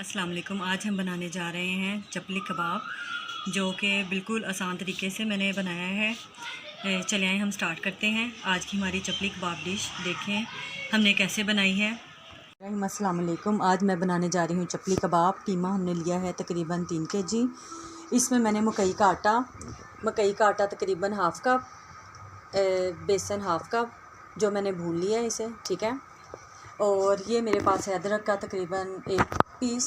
अस्सलाम वालेकुम। आज हम बनाने जा रहे हैं चपली कबाब, जो कि बिल्कुल आसान तरीके से मैंने बनाया है। चले आए हम स्टार्ट करते हैं। आज की हमारी चपली कबाब डिश देखें हमने कैसे बनाई है। अस्सलाम वालेकुम। आज मैं बनाने जा रही हूँ चपली कबाब। कीमा हमने लिया है तकरीबन 3 kg। इसमें मैंने मकई का आटा तकरीबन हाफ़ कप, बेसन हाफ़ कप जो मैंने भून लिया है इसे, ठीक है। और ये मेरे पास है अदरक का तकरीबन 1 पीस,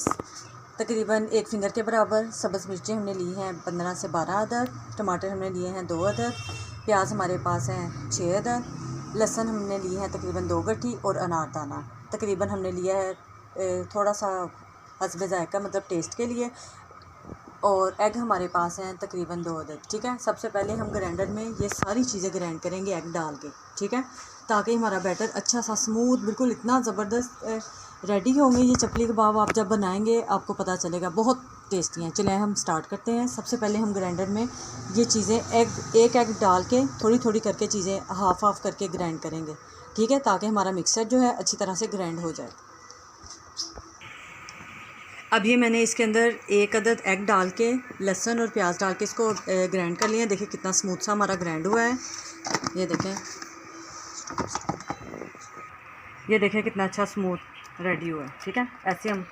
तकरीबन 1 फिंगर के बराबर। सब्ज़ मिर्चें हमने ली हैं 15 से 12 अदद, टमाटर हमने लिए हैं 2 अदद, प्याज हमारे पास हैं 6 अदद, लहसुन हमने लिए हैं तकरीबन 2 गट्ठी और अनारदाना तकरीबन हमने लिया है थोड़ा सा हस्ब ज़ायक़ा, मतलब टेस्ट के लिए। और एग हमारे पास हैं तकरीबन 2 अदद, ठीक है। सबसे पहले हम ग्राइंडर में ये सारी चीज़ें ग्राइंड करेंगे एग डाल के, ठीक है, ताकि हमारा बैटर अच्छा सा स्मूथ, बिल्कुल इतना ज़बरदस्त रेडी होंगे ये चपली कबाब। आप जब बनाएंगे आपको पता चलेगा, बहुत टेस्टी हैं। चलिए हम स्टार्ट करते हैं। सबसे पहले हम ग्राइंडर में ये चीज़ें एक एग डाल के थोड़ी थोड़ी करके चीज़ें हाफ़ करके ग्राइंड करेंगे, ठीक है, ताकि हमारा मिक्सर जो है अच्छी तरह से ग्राइंड हो जाए। अब ये मैंने इसके अंदर 1 अदद एग डाल के लहसुन और प्याज डाल के इसको ग्राइंड कर लिया। देखिए कितना स्मूथ सा हमारा ग्राइंड हुआ है। ये देखें कितना अच्छा स्मूथ रेडी हुआ है, ठीक है। ऐसे हम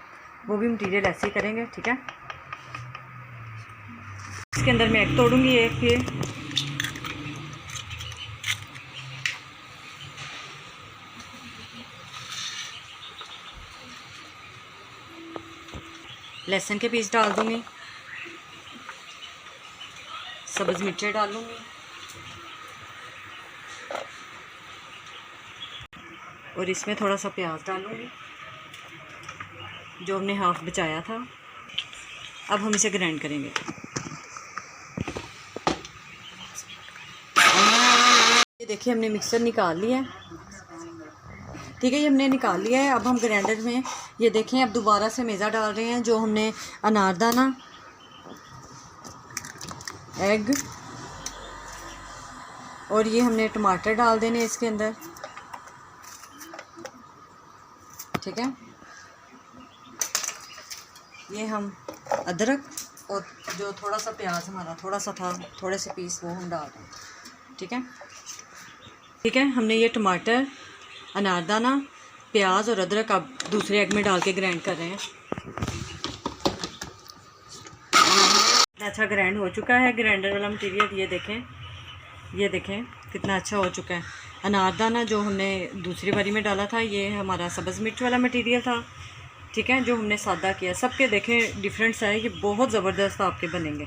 वो भी मटेरियल ऐसे ही करेंगे, ठीक है। इसके अंदर मैं एग तोड़ूंगी एक फिर। लहसुन के पीस डाल दूंगी, सब्ज़ मिर्चें डालूंगी और इसमें थोड़ा सा प्याज डालूंगी जो हमने हाफ़ बचाया था। अब हम इसे ग्राइंड करेंगे। ये देखिए हमने मिक्सर निकाल लिया है, ठीक है, ये हमने निकाल लिया है। अब हम ग्राइंडर में ये देखें, अब दोबारा से मेज़ा डाल रहे हैं जो हमने अनारदाना, एग और ये हमने टमाटर डाल देने इसके अंदर, ठीक है। ये हम अदरक और जो थोड़ा सा प्याज हमारा थोड़ा सा था, थोड़े से पीस वो हम डाल दें, ठीक है। ठीक है, हमने ये टमाटर, अनारदाना, प्याज और अदरक अब दूसरे एग में डाल के ग्राइंड कर रहे हैं। अच्छा ग्राइंड हो चुका है ग्राइंडर वाला मटेरियल। ये देखें कितना अच्छा हो चुका है। अनारदाना जो हमने दूसरी बारी में डाला था, ये हमारा सब्ज़ मिर्च वाला मटेरियल था, ठीक है, जो हमने सादा किया। सबके देखें डिफरेंस है, ये बहुत ज़बरदस्त आपके बनेंगे।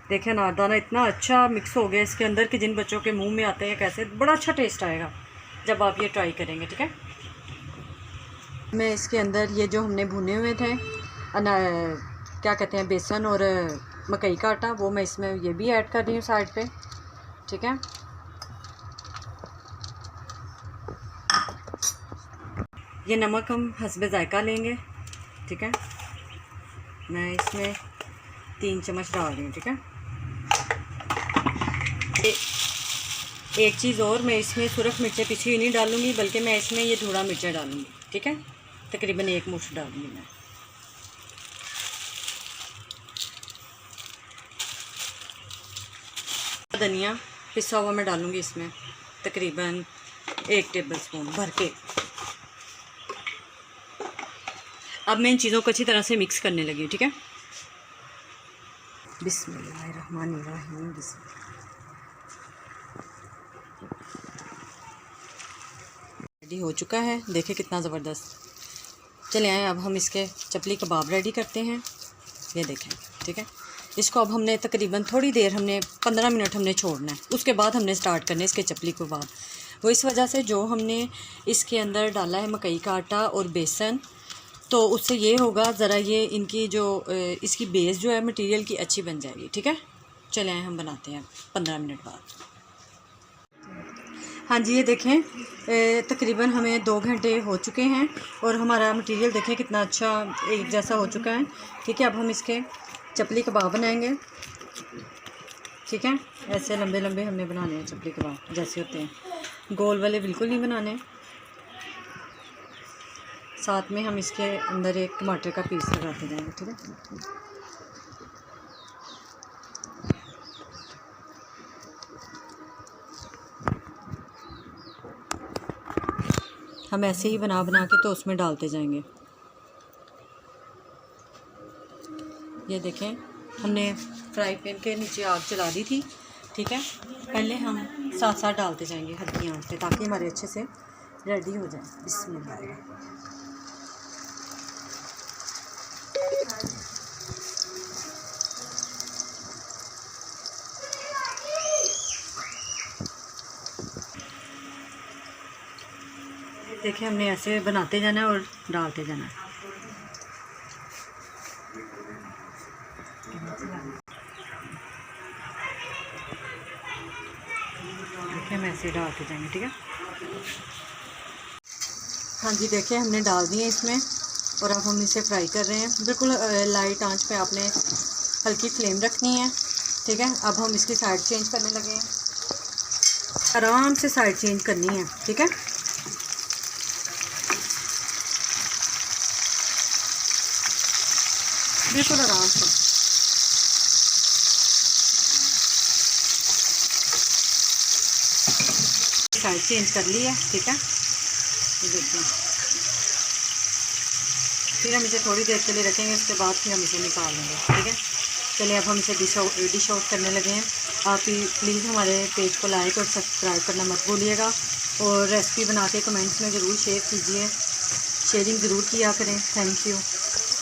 देखें अनारदाना इतना अच्छा मिक्स हो गया इसके अंदर कि जिन बच्चों के मुंह में आते हैं कैसे, बड़ा अच्छा टेस्ट आएगा जब आप ये ट्राई करेंगे, ठीक है। मैं इसके अंदर ये जो हमने भुने हुए थे क्या कहते हैं, बेसन और मकई का आटा, वो मैं इसमें ये भी ऐड कर रही हूँ साइड पे, ठीक है। ये नमक हम हस्बे ज़ायक़ा लेंगे, ठीक है। मैं इसमें 3 चम्मच डाल रही हूँ, ठीक है। एक चीज़ और, मैं इसमें सुरख मिर्चें पिसी हुई नहीं डालूँगी, बल्कि मैं इसमें ये धुड़ा मिर्चें डालूँगी, ठीक है, तकरीबन 1 मुश्त डालूँगी मैं। धनिया पिसा हुआ मैं डालूँगी इसमें तकरीबन 1 टेबलस्पून भर के। अब मैं इन चीज़ों को अच्छी तरह से मिक्स करने लगी हूँ, ठीक है। बिस्मिल्लाहिर्रहमानिर्रहीम। रेडी हो चुका है, देखें कितना ज़बरदस्त। चले आए अब हम इसके चपली कबाब रेडी करते हैं। ये देखें, ठीक है। इसको अब हमने तकरीबन थोड़ी देर, हमने 15 मिनट हमने छोड़ना है, उसके बाद हमने स्टार्ट करने इसके चपली कबाब। वो इस वजह से जो हमने इसके अंदर डाला है मकई का आटा और बेसन, तो उससे ये होगा ज़रा ये इनकी जो इसकी बेस जो है मटेरियल की अच्छी बन जाएगी, ठीक है। चले आए हम बनाते हैं 15 मिनट बाद। हाँ जी, ये देखें तकरीबन हमें 2 घंटे हो चुके हैं और हमारा मटेरियल देखें कितना अच्छा एक जैसा हो चुका है, ठीक है। अब हम इसके चपली कबाब बनाएंगे, ठीक है। ऐसे लंबे लंबे हमने बनाने हैं चपली कबाब, जैसे होते हैं, गोल वाले बिल्कुल नहीं बनाने। साथ में हम इसके अंदर एक टमाटर का पीस लगाते जाएंगे, ठीक है। हम ऐसे ही बना बना के तो उसमें डालते जाएंगे। ये देखें, हमने फ्राई पैन के नीचे आग जला दी थी, ठीक है। पहले हम साथ साथ डालते जाएंगे हल्की आंच पे, ताकि हमारे अच्छे से रेडी हो जाए। बिस्मिल्लाह। देखिए, हमने ऐसे बनाते जाना है और डालते जाना है। देखिए, हम ऐसे डालते जाएंगे, ठीक है। हाँ जी, देखिए हमने डाल दिए इसमें और अब हम इसे फ्राई कर रहे हैं। बिल्कुल लाइट आंच पे आपने हल्की फ्लेम रखनी है, ठीक है। अब हम इसकी साइड चेंज करने लगे हैं। आराम से साइड चेंज करनी है, ठीक है। बिल्कुल आराम से। साइड चेंज कर ली है, ठीक है। ये देखिए, फिर हम इसे थोड़ी देर के लिए रखेंगे, उसके बाद फिर हम इसे निकाल लेंगे, ठीक है। चलिए, अब हम इसे डिश आउट करने लगे हैं। आप प्लीज़ हमारे पेज को लाइक और सब्सक्राइब करना मत भूलिएगा, और रेसिपी बना के कमेंट्स में ज़रूर शेयर कीजिए, शेयरिंग ज़रूर किया करें। Thank you.